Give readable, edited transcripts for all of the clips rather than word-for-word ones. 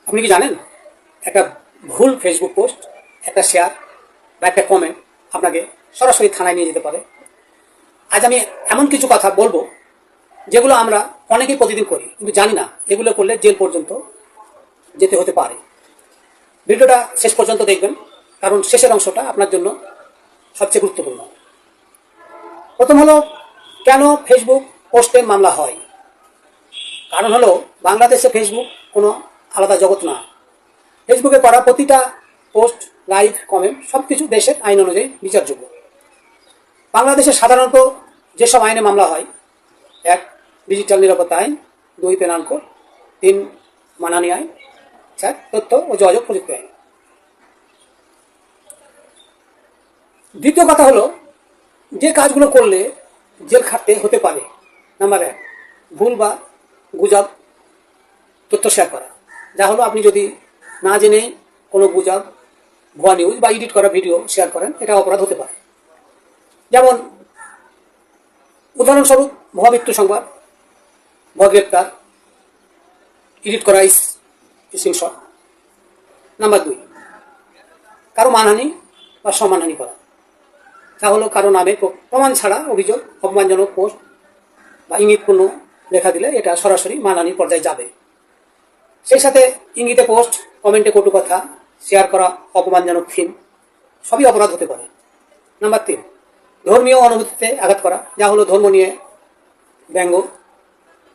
আপনি কি জানেন একটা ভুল ফেসবুক পোস্ট, একটা শেয়ার বা একটা কমেন্ট আপনাকে সরাসরি থানায় নিয়ে যেতে পারে। আজ আমি এমন কিছু কথা বলবো যেগুলো আমরা অনেকেই প্রতিদিন করি, কিন্তু জানি না এগুলো করলে জেল পর্যন্ত যেতে হতে পারে। ভিডিওটা শেষ পর্যন্ত দেখবেন, কারণ শেষের অংশটা আপনার জন্য সবচেয়ে গুরুত্বপূর্ণ। প্রথম হলো, কেন ফেসবুক পোস্টে মামলা হয়? কারণ হলো, বাংলাদেশে ফেসবুক কোনো আলাদা জগৎ না। ফেসবুকে করা প্রতিটা পোস্ট, লাইক, কমেন্ট সব কিছু দেশের আইন অনুযায়ী বিচারযোগ্য। বাংলাদেশে সাধারণত যেসব আইনে মামলা হয়: 1. ডিজিটাল নিরাপত্তা আইন, 2. Penal code, 3. মানহানি আইন, 4. তথ্য ও যোগাযোগ প্রযুক্তি আইন। দ্বিতীয় কথা হলো, যে কাজগুলো করলে জেল খাটতে হতে পারে। নাম্বার 1, ভুল বা গুজব তথ্য শেয়ার করা। যা হলো, আপনি যদি না জেনে কোনো গুজব, ভুয়া নিউজ বা এডিট করা ভিডিও শেয়ার করেন, এটা অপরাধ হতে পারে। যেমন উদাহরণস্বরূপ, ভুয়া মৃত্যু সংবাদ, ভুয়া গ্রেপ্তার, এডিট করা স্ক্রিনশট। নাম্বার 2, কারো মানহানি বা সম্মানহানি করা। তা হলো, কারো নামে প্রমাণ ছাড়া অভিযোগ, অপমানজনক পোস্ট বা ইঙ্গিতপূর্ণ লেখা দিলে এটা সরাসরি মানহানির পর্যায়ে যাবে। সেই সাথে ইঙ্গিতে পোস্ট, কমেন্টে কটু কথা, শেয়ার করা অপমানজনক থিম সবই অপরাধ হতে পারে। নাম্বার 3, ধর্মীয় অনুভূতিতে আঘাত করা। যা হলো, ধর্ম নিয়ে ব্যঙ্গ,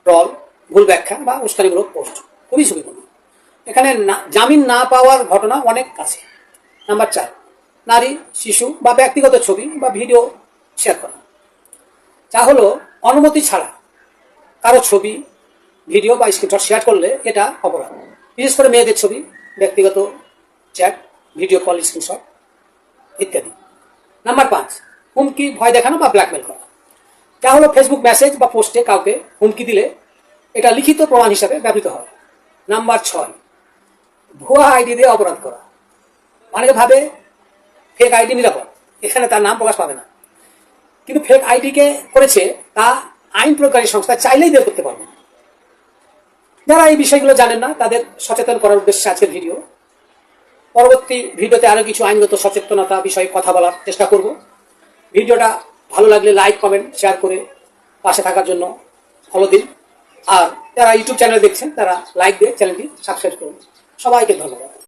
ট্রল, ভুল ব্যাখ্যা বা উস্কানিমূলক পোস্ট খুবই ঝুঁকিপূর্ণ। এখানে জামিন না পাওয়ার ঘটনা অনেক আছে। নাম্বার 4, নারী, শিশু বা ব্যক্তিগত ছবি বা ভিডিও শেয়ার করা। যা হলো, অনুমতি ছাড়া কারো ছবি, ভিডিও বা স্ক্রিনশট শেয়ার করলে এটা অপরাধ। বিশেষ করে মেয়েদের ছবি, ব্যক্তিগত চ্যাট, ভিডিও কল, স্ক্রিনশট ইত্যাদি। নাম্বার 5, হুমকি, ভয় দেখানো বা ব্ল্যাকমেল করা। যা হলো, ফেসবুক মেসেজ বা পোস্টে কাউকে হুমকি দিলে এটা লিখিত প্রমাণ হিসাবে ব্যবহৃত হয়। নাম্বার 6, ভুয়া আইডি দিয়ে অপরাধ করা। অনেকে ভাবে ফেক আইডি নিরাপদ, এখানে তার নাম প্রকাশ পাবে না, কিন্তু ফেক আইডিকে করেছে তা আইন প্রয়োগকারী সংস্থা চাইলেই বের করতে পারবে। যারা এই বিষয়গুলো জানেন না, তাদের সচেতন করার উদ্দেশ্যে আজকের ভিডিও। পরবর্তী ভিডিওতে আরো কিছু আইনগত সচেতনতা বিষয়ে কথা বলার চেষ্টা করব। ভিডিওটা ভালো লাগলে লাইক, কমেন্ট, শেয়ার করে পাশে থাকার জন্য ফলো দিন। আর যারা ইউটিউব চ্যানেল দেখছেন, তারা লাইক দিয়ে চ্যানেলটি সাবস্ক্রাইব করুন। সবাইকে ধন্যবাদ।